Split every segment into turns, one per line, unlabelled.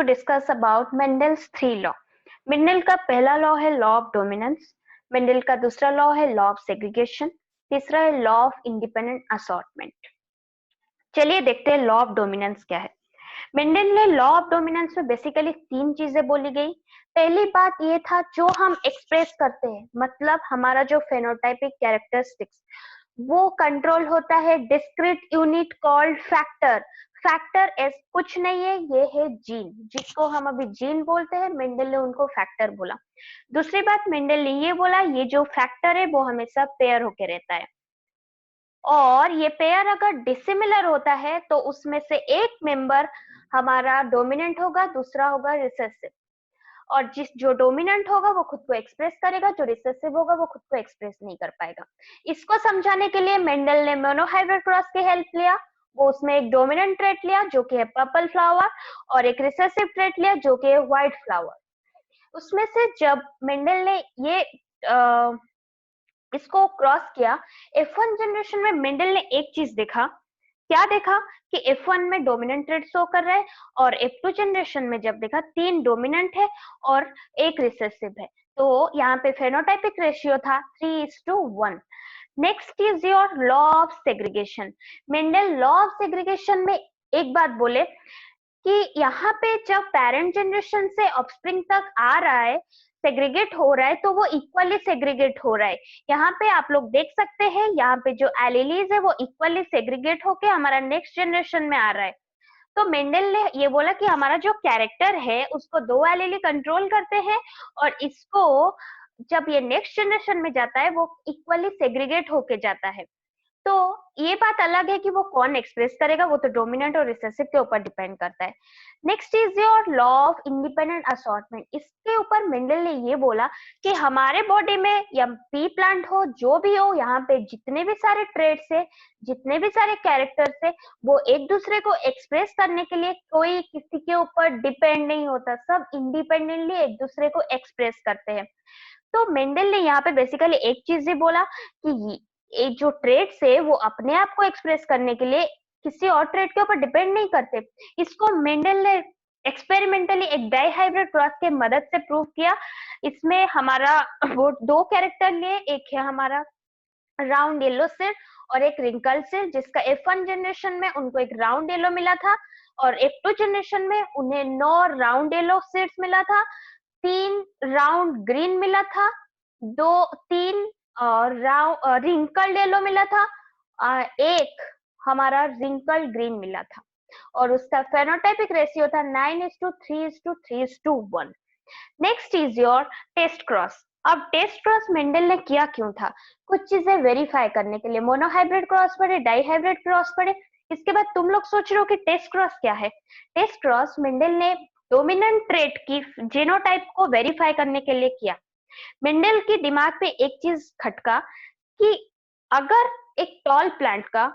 Discuss about Mendel's 3 law. Mendel का पहला law है लॉ ऑफ डोमिनेंस, मेंडल का दूसरा लॉ है लॉ ऑफ सेग्रीगेशन, तीसरा है लॉ ऑफ इंडिपेंडेंट असॉर्टमेंट। चलिए देखते हैं लॉ ऑफ डोमिनेंस क्या है। मेंडल ने लॉ ऑफ डोमिनेंस में बेसिकली 3 चीजें बोली गई। पहली बात ये था जो हम एक्सप्रेस करते हैं, मतलब हमारा जो फेनोटाइपिक कैरेक्टरिस्टिक्स, वो कंट्रोल होता है discrete unit called factor. Factor S कुछ नहीं है, ये है जीन, जिसको हम अभी जीन बोलते हैं, मेंडल ने उनको फैक्टर बोला। दूसरी बात मेंडल ने ये बोला, ये जो फैक्टर है वो हमेशा पेयर होके रहता है, और ये पेयर अगर डिसिमिलर होता है तो उसमें से एक मेंबर हमारा डोमिनेंट होगा, दूसरा होगा रिसेसिव, और जो डोमिनेंट होगा वो खुद को एक्सप्रेस करेगा, जो रिसेसिव होगा वो खुद को एक्सप्रेस नहीं कर पाएगा। इसको समझाने के लिए मेंडल ने मोनोहाइब्रिड क्रॉस की हेल्प लिया। वो उसमें एक डोमिनेंट ट्रेट लिया जो कि है पर्पल फ्लावर, और एक रिसेसिव ट्रेट लिया जो कि है व्हाइट फ्लावर। उसमें से जब मेंडल ने ये इसको क्रॉस किया, F1 जनरेशन में मेंडल ने एक चीज देखा। क्या देखा कि F1 में डोमिनेंट ट्रेड शो कर रहा है, और F2 जनरेशन में जब देखा 3 डोमिनेंट है और एक रिसेसिव है, तो यहाँ पे फेनोटाइपिक रेशियो था 3:1। Next is your law of segregation. Mendel law of segregation में एक बात बोले कि यहाँ पे जब पेरेंट जनरेशन से ऑफस्प्रिंग तक आ रहा है, सेग्रीगेट हो रहा है, तो वो इक्वली सेग्रीगेट हो रहा है। यहाँ पे आप लोग देख सकते हैं, यहाँ पे जो एलिलीज है वो इक्वली सेग्रीगेट होके हमारा नेक्स्ट जनरेशन में आ रहा है। तो मेंडल ने ये बोला कि हमारा जो कैरेक्टर है उसको 2 एलीली कंट्रोल करते हैं, और इसको जब ये नेक्स्ट जनरेशन में जाता है वो इक्वली सेग्रीगेट होके जाता है। तो ये बात अलग है कि वो कौन एक्सप्रेस करेगा, वो तो डोमिनेंट और रिसेसिव के ऊपर डिपेंड करता है। Next is your law of independent assortment. इसके ऊपर मेंडल ने ये बोला कि हमारे बॉडी में या पी प्लांट हो, जो भी हो, यहाँ पे जितने भी सारे ट्रेड्स है, जितने भी सारे कैरेक्टर्स है, वो एक दूसरे को एक्सप्रेस करने के लिए कोई किसी के ऊपर डिपेंड नहीं होता, सब इंडिपेंडेंटली एक दूसरे को एक्सप्रेस करते हैं। तो मेंडल ने यहाँ पे बेसिकली एक चीज ही बोला कि ये जो ट्रेड्स है वो अपने आप को एक्सप्रेस करने के लिए किसी और ट्रेड के ऊपर डिपेंड नहीं करते। इसको मेंडल ने एक्सपेरिमेंटली एक डाइहाइब्रिड क्रॉस के मदद से प्रूव किया। इसमें हमारा वो 2 कैरेक्टर लिए, एक है हमारा राउंड येलो सिर और एक रिंकल सिर, जिसका F1 जनरेशन में उनको एक राउंड येलो मिला था, और F2 जनरेशन में उन्हें 9 राउंड येलो सिर्स मिला था, 3 राउंड ग्रीन मिला था, 3 रिंकल्ड येलो मिला था, एक हमारा रिंकल्ड ग्रीन मिला था, और उसका फेनोटाइपिक रेशियो था 9:3:3:1। Next is your test cross. अब टेस्ट क्रॉस मेंडल ने किया क्यों था? कुछ चीजें वेरीफाई करने के लिए। मोनोहाइब्रिड क्रॉस पढ़े, डाइहाइब्रिड क्रॉस पढ़े, इसके बाद तुम लोग सोच रहे हो कि टेस्ट क्रॉस क्या है। टेस्ट क्रॉस मेंडल ने डोमिनेंट ट्रेट की जीनोटाइप को वेरीफाई करने के लिए किया। मेंडल के दिमाग पे एक चीज खटका कि अगर एक टॉल प्लांट का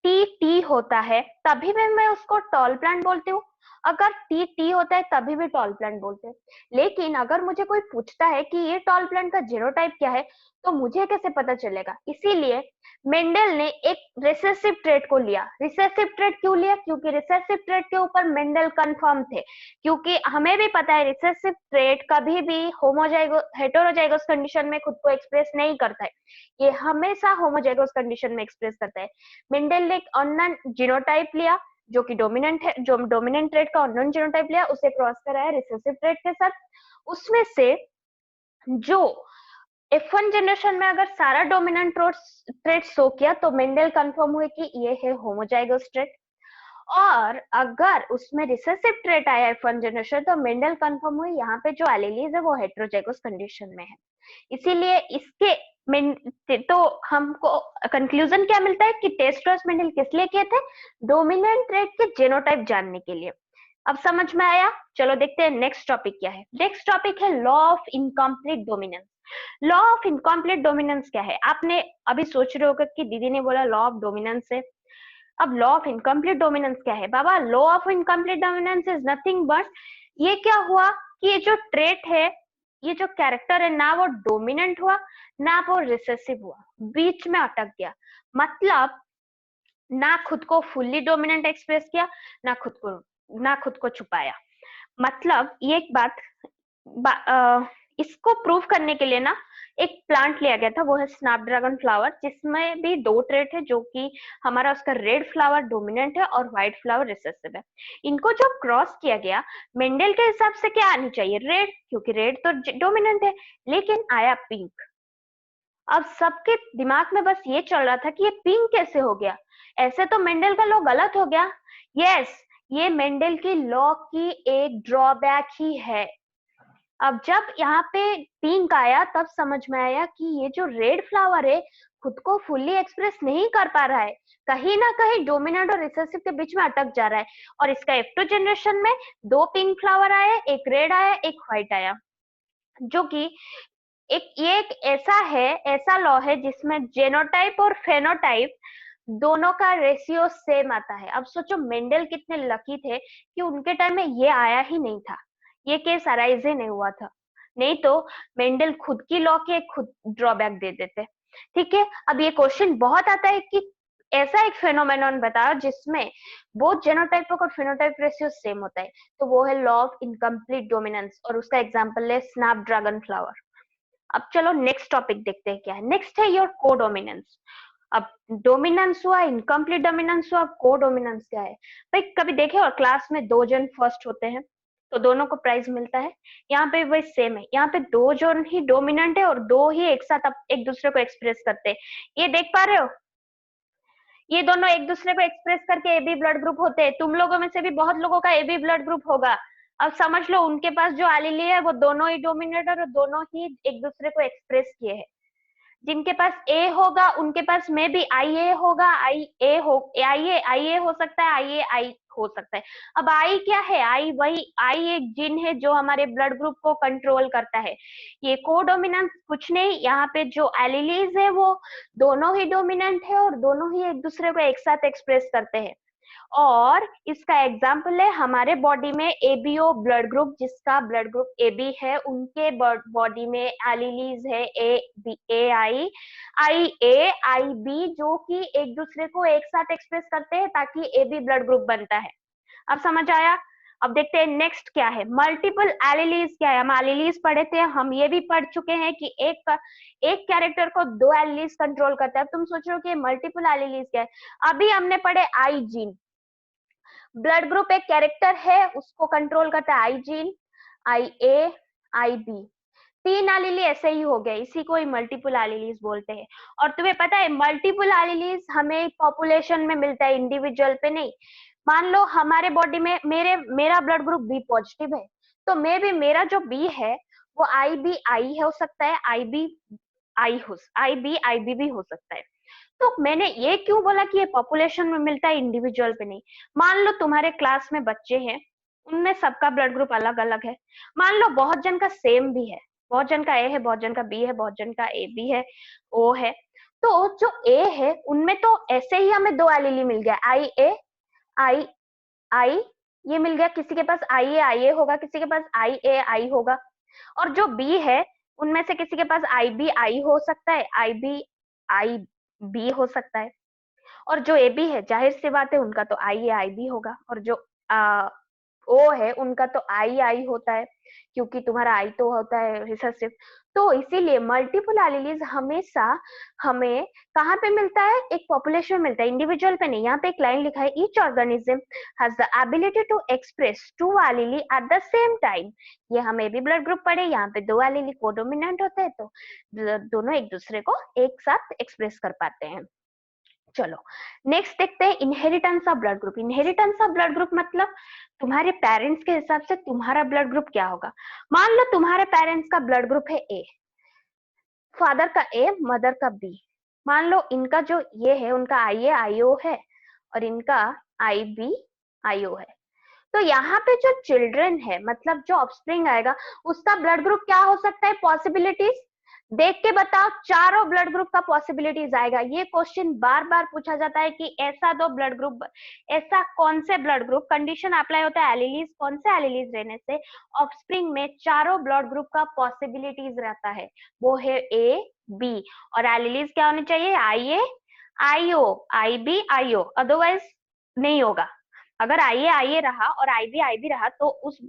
टी होता है तभी भी मैं उसको टॉल प्लांट बोलती हूँ, अगर टी होता है तभी भी टॉल प्लांट बोलते हैं। लेकिन अगर मुझे कोई पूछता है कि ये टॉल प्लांट का जीनोटाइप क्या है, तो मुझे कैसे पता चलेगा? इसीलिए मेंडल ने एक रिसेसिव ट्रेट को लिया। रिसेसिव ट्रेट क्यों लिया? क्योंकि रिसेसिव ट्रेट के ऊपर मेंडल कंफर्म थे, क्योंकि हमें भी पता है रिसेसिव ट्रेट कभी भी हेटेरोजाइगोस कंडीशन में खुद को एक्सप्रेस नहीं करता है, ये हमेशा होमोजाइगोस कंडीशन में एक्सप्रेस करता है। मेंडल ने एक अननोन जीनोटाइप लिया जो कि डोमिनेंट है, जो डोमिनेंट ट्रेट का अननोन जीनोटाइप लिया, उसे क्रॉस कराया रिसेसिव ट्रेट के साथ। उसमें से जो F1 जनरेशन में अगर सारा डोमिनेंट ट्रेट शो किया तो मेंडल कंफर्म हुए कि ये है होमोजाइगोस ट्रेट, और अगर उसमें रिसेसिव ट्रेट आया F1 जनरेशन तो मेंडल कंफर्म हुए यहाँ पे जो एलीलीज है वो हेटेरोजाइगोस कंडीशन में है। इसीलिए इसके तो हमको कंक्लूजन क्या मिलता है कि टेस्ट क्रॉस मेंडल किस लिए किए थे? डोमिनेंट ट्रेट के जीनोटाइप जानने के लिए। अब समझ में आया? चलो देखते हैं नेक्स्ट टॉपिक क्या है। नेक्स्ट टॉपिक है law of incomplete dominance. Law of incomplete dominance क्या है? आपने अभी सोच रहे होगा कि दीदी ने बोला लॉ ऑफ डोमिनेंस है। अब लॉ ऑफ इनकम्प्लीट डोमिनेंस क्या है? बाबा, law of incomplete dominance is nothing but, ये क्या हुआ कि ये जो ट्रेट है, ये जो कैरेक्टर है, ना वो डोमिनेंट हुआ ना वो रिसेसिव हुआ, बीच में अटक गया। मतलब ना खुद को फुल्ली डोमिनेंट एक्सप्रेस किया, ना खुद को छुपाया। मतलब ये एक इसको प्रूव करने के लिए ना एक प्लांट लिया गया था, वो है स्नैपड्रैगन फ्लावर, जिसमें भी दो ट्रेट है, जो कि हमारा उसका रेड फ्लावर डोमिनेंट है और व्हाइट फ्लावर रिसेसिव है। इनको जो क्रॉस किया गया, मेंडल के हिसाब से क्या आनी चाहिए? रेड, क्योंकि रेड तो डोमिनेंट है, लेकिन आया पिंक। अब सबके दिमाग में बस ये चल रहा था कि ये पिंक कैसे हो गया, ऐसे तो मेंडल का लॉ गलत हो गया। यस, ये मेंडल की लॉ की एक ड्रॉबैक ही है। अब जब यहाँ पे पिंक आया, तब समझ में आया कि ये जो रेड फ्लावर है खुद को फुल्ली एक्सप्रेस नहीं कर पा रहा है, कहीं ना कहीं डोमिनेंट और रिसेसिव के बीच में अटक जा रहा है। और इसका F2 जनरेशन में दो पिंक फ्लावर आए, एक रेड आया, एक व्हाइट आया, जो कि ये एक ऐसा लॉ है जिसमें जेनोटाइप और फेनोटाइप दोनों का रेशियो सेम आता है। अब सोचो मेंडल कितने लकी थे कि उनके टाइम में ये आया ही नहीं था, ये केस अराइज ही नहीं हुआ था, नहीं तो मेंडल खुद की लॉ के खुद ड्रॉबैक दे देते। ठीक है, अब ये क्वेश्चन बहुत आता है कि ऐसा एक फेनोमेनन बताओ जिसमें बोथ जेनोटाइप और फेनोटाइप रेशियो सेम होता है, तो वो है लॉ ऑफ इनकम्प्लीट डोमिनेंस, और उसका एग्जांपल है स्नैपड्रैगन फ्लावर। अब चलो नेक्स्ट टॉपिक देखते हैं क्या है। नेक्स्ट है योर कोडोमिनेंस। अब डोमिनेंस हुआ, इनकम्प्लीट डोमिनेंस हुआ, कोडोमिनेंस क्या है? भाई कभी देखे और क्लास में दो जन फर्स्ट होते हैं तो दोनों को प्राइज मिलता है, यहाँ पे वही सेम है, यहाँ पे दो जन ही डोमिनेंट है और दो ही एक साथ एक दूसरे को एक्सप्रेस करते हैं। ये देख पा रहे हो, ये दोनों एक दूसरे को एक्सप्रेस करके एबी ब्लड ग्रुप होते हैं। तुम लोगों में से भी बहुत लोगों का एबी ब्लड ग्रुप होगा। अब समझ लो उनके पास जो एलीली है वो दोनों ही डोमिनेट और दोनों ही एक दूसरे को एक्सप्रेस किए हैं। जिनके पास ए होगा उनके पास में भी आई ए होगा, आई ए हो सकता है, आई ए आई हो सकता है। अब आई क्या है? आई एक जीन है जो हमारे ब्लड ग्रुप को कंट्रोल करता है। ये कोडोमिनेंस कुछ नहीं, यहाँ पे जो एलिलीज है वो दोनों ही डोमिनेंट है और दोनों ही एक दूसरे को एक साथ एक्सप्रेस करते हैं। और इसका एग्जाम्पल है हमारे बॉडी में एबीओ ब्लड ग्रुप, जिसका ब्लड ग्रुप एबी है, उनके बॉडी में एलिलीज है आई बी, जो कि एक दूसरे को एक साथ एक्सप्रेस करते हैं ताकि एबी ब्लड ग्रुप बनता है। अब समझ आया? अब देखते हैं नेक्स्ट क्या है, मल्टीपल एलिलीज क्या है। हम एलिलीज पढ़े थे, हम ये भी पढ़ चुके हैं कि एक कैरेक्टर को दो एलिलीज कंट्रोल करता है। अब तुम सोच रहे हो कि मल्टीपल एलिलीज क्या है? अभी हमने पढ़े आई जीन, ब्लड ग्रुप एक कैरेक्टर है, उसको कंट्रोल करता है आई जीन, आई ए, आई बी, तीन एलीली ऐसे ही हो गए, इसी को ही मल्टीपल एलीलीज बोलते हैं। और तुम्हें पता है मल्टीपल एलीलीज हमें पॉपुलेशन में मिलता है, इंडिविजुअल पे नहीं। मान लो हमारे बॉडी में मेरा ब्लड ग्रुप बी पॉजिटिव है, तो मे भी मेरा जो बी है वो आई बी आई हो सकता है, आई बी भी हो सकता है। तो मैंने ये क्यों बोला कि ये पॉपुलेशन में मिलता है, इंडिविजुअल पे नहीं। मान लो तुम्हारे क्लास में बच्चे हैं, उनमें सबका ब्लड ग्रुप अलग अलग है। मान लो बहुत जन का सेम भी है, बहुत जन का ए है, बहुत जन का बी है, बहुत जन का ए बी है, ओ है। तो जो ए है उनमें तो ऐसे ही हमें दो एलीली मिल गया, आई ए आई आई, ये मिल गया। किसी के पास आई ए होगा, किसी के पास आई ए आई होगा। और जो बी है उनमें से किसी के पास आई बी आई हो सकता है, आई बी हो सकता है। और जो ए बी है, जाहिर सी बात है उनका तो आई ए आई बी होगा। और जो ओ है उनका तो आई आई होता है, क्योंकि तुम्हारा आई तो होता है रिसेसिव। तो इसीलिए मल्टीपल एलीलीज हमेशा हमें कहाँ पे मिलता है? एक पॉपुलेशन में मिलता है, इंडिविजुअल पे नहीं। यहाँ पे एक लाइन लिखा है, each organism has the ability to express two alleles at the same time. ये हमें भी ब्लड ग्रुप पढ़े, यहाँ पे दो एलीली कोडोमिनेंट होते हैं, तो दोनों एक दूसरे को एक साथ एक्सप्रेस कर पाते हैं। चलो नेक्स्ट देखते हैं inheritance of blood group. Inheritance of blood group मतलब तुम्हारे पेरेंट्स के हिसाब से तुम्हारा ब्लड ग्रुप क्या होगा। मान लो तुम्हारे पेरेंट्स का ब्लड ग्रुप है ए, फादर का ए, मदर का बी। मान लो इनका जो ये है उनका आई ए आई ओ है और इनका आई बी आई ओ है। तो यहाँ पे जो चिल्ड्रन है, मतलब जो ऑफस्प्रिंग आएगा, उसका ब्लड ग्रुप क्या हो सकता है? पॉसिबिलिटीज देख के बताओ, चारों ब्लड ग्रुप का पॉसिबिलिटीज आएगा। ये क्वेश्चन बार बार पूछा जाता है कि ऐसा दो ब्लड ग्रुप, ऐसा कौन से ब्लड ग्रुप, कंडीशन अप्लाई होता है एलिलीज, कौन से एलिलीज रहने से ऑफस्प्रिंग में चारों ब्लड ग्रुप का पॉसिबिलिटीज रहता है, वो है ए बी। और एलिलीज क्या होनी चाहिए? आई ए आई ओ, आई बी आई ओ, अदरवाइज नहीं होगा। अगर आई रहा और आई भी रहा तो उस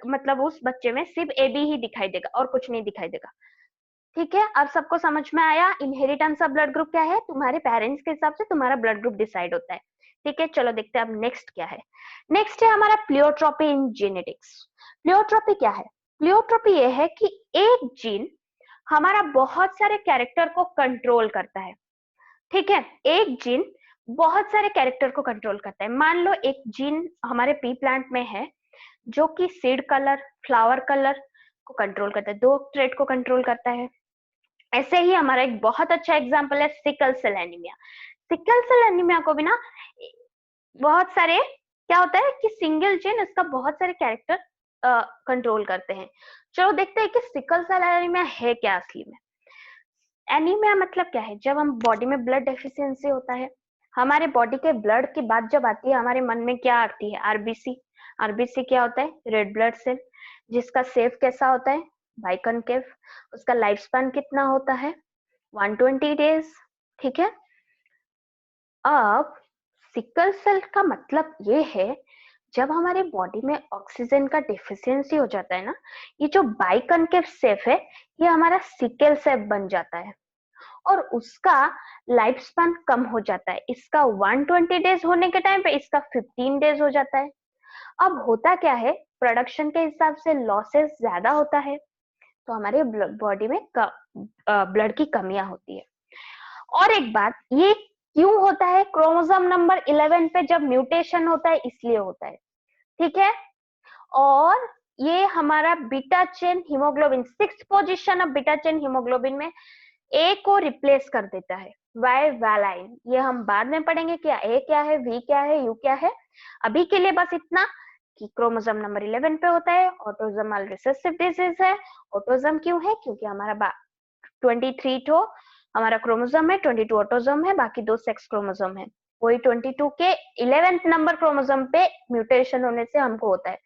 मतलब उस बच्चे में सिर्फ ए बी ही दिखाई देगा और कुछ नहीं दिखाई देगा। ठीक है, अब सबको समझ में आया इनहेरिटेंस ऑफ ब्लड ग्रुप क्या है? तुम्हारे पेरेंट्स के हिसाब से तुम्हारा ब्लड ग्रुप डिसाइड होता है। ठीक है, चलो देखते हैं अब नेक्स्ट क्या है। नेक्स्ट है हमारा प्लियोट्रॉपी इन जेनेटिक्स। प्लियोट्रॉपी क्या है? प्लियोट्रॉपी ये है कि एक जीन हमारा बहुत सारे कैरेक्टर को कंट्रोल करता है। ठीक है, एक जीन बहुत सारे कैरेक्टर को कंट्रोल करता है। मान लो एक जीन हमारे पी प्लांट में है जो कि सीड कलर, फ्लावर कलर को कंट्रोल करता है, 2 ट्रेट को कंट्रोल करता है। ऐसे ही हमारा एक बहुत अच्छा एग्जांपल है sickle cell anaemia. Sickle cell anaemia को भी ना बहुत सारे क्या होता है कि सिंगल जीन इसका बहुत सारे कैरेक्टर कंट्रोल करते हैं। चलो देखते हैं कि सिकल सेल एनीमिया है क्या असली में। एनीमिया मतलब क्या है? जब हम बॉडी में ब्लड डेफिशिएंसी होता है, हमारे बॉडी के ब्लड की बात जब आती है हमारे मन में क्या आती है? आरबीसी। आरबीसी क्या होता है? रेड ब्लड सेल, जिसका शेप कैसा होता है? बाइकनकेव। उसका लाइफ स्पैन कितना होता है? 120 डेज। ठीक है, अब सिकल सेल का मतलब ये है जब हमारे बॉडी में ऑक्सीजन का डिफिशियंसी हो जाता है ना, ये जो बाइकनकेव शेप है ये हमारा सिकल शेप बन जाता है और उसका लाइफ स्पैन कम हो जाता है। इसका 120 डेज होने के टाइम पे इसका 15 डेज हो जाता है। अब होता क्या है, प्रोडक्शन के हिसाब से लॉसेस ज्यादा होता है तो हमारे बॉडी में ब्लड की कमियां होती है। और एक बात, ये क्यों होता है? क्रोमोसोम नंबर 11 पे जब म्यूटेशन होता है इसलिए होता है। ठीक है, और ये हमारा beta chain haemoglobin 6th position of beta chain haemoglobin में ए को रिप्लेस कर देता है। वाई वैलाइन, ये हम बाद में पढ़ेंगे क्या ए क्या है, वी क्या है, यू क्या है। अभी के लिए बस इतना कि क्रोमोसोम नंबर 11 पे होता है, ऑटोसोमल रिसेसिव डिजीज है। ऑटोसोम क्यों है? क्योंकि हमारा 23 तो हमारा क्रोमोसोम है, 22 ऑटोसोम है, बाकी 2 सेक्स क्रोमोसोम है। वही 22 के 11th नंबर क्रोमोसोम पे म्यूटेशन होने से हमको होता है।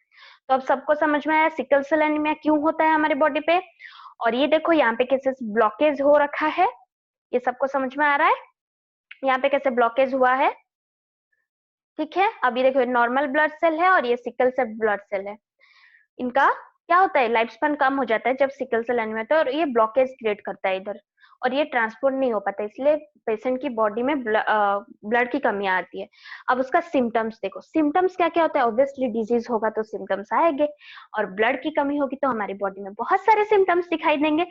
तो अब सबको समझ में आया सिकल सेल एनीमिया क्यों होता है हमारे बॉडी पे। और ये देखो यहाँ पे कैसे ब्लॉकेज हो रखा है, ये सबको समझ में आ रहा है? यहाँ पे कैसे ब्लॉकेज हुआ है। ठीक है, अभी देखो नॉर्मल ब्लड सेल है और ये सिकल सेल ब्लड सेल है। इनका क्या होता है, लाइफ स्पैन कम हो जाता है जब सिकल सेल एनीमिया होता है और ये ब्लॉकेज क्रिएट करता है इधर और ये ट्रांसपोर्ट नहीं हो पाता, इसलिए पेशेंट की बॉडी में ब्लड की कमियां आती है। अब उसका सिम्टम्स देखो, सिम्टम्स क्या क्या होता है? ऑब्वियसली डिजीज होगा तो सिम्टम्स आएंगे और ब्लड की कमी होगी तो हमारी बॉडी में बहुत सारे सिम्टम्स दिखाई देंगे।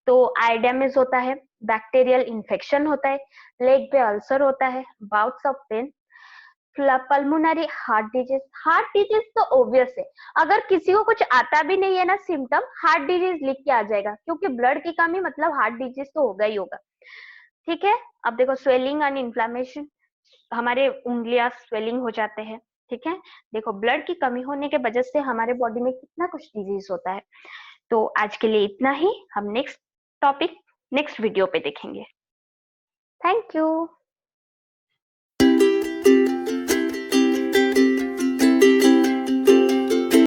तो आई डैमेज होता है, बैक्टीरियल इन्फेक्शन होता है, लेग पे अल्सर होता है, bouts of pain, pulmonary heart disease तो ऑब्वियस है। अगर किसी को कुछ आता भी नहीं है ना सिम्टम, हार्ट डिजीज लिख के आ जाएगा क्योंकि ब्लड की कमी मतलब हार्ट डिजीज तो होगा ही होगा। ठीक है, अब देखो स्वेलिंग एंड इन्फ्लामेशन, हमारे उंगलियां स्वेलिंग हो जाते हैं। ठीक है, देखो ब्लड की कमी होने के वजह से हमारे बॉडी में कितना कुछ डिजीज होता है। तो आज के लिए इतना ही, हम नेक्स्ट टॉपिक नेक्स्ट वीडियो पे देखेंगे। Thank you.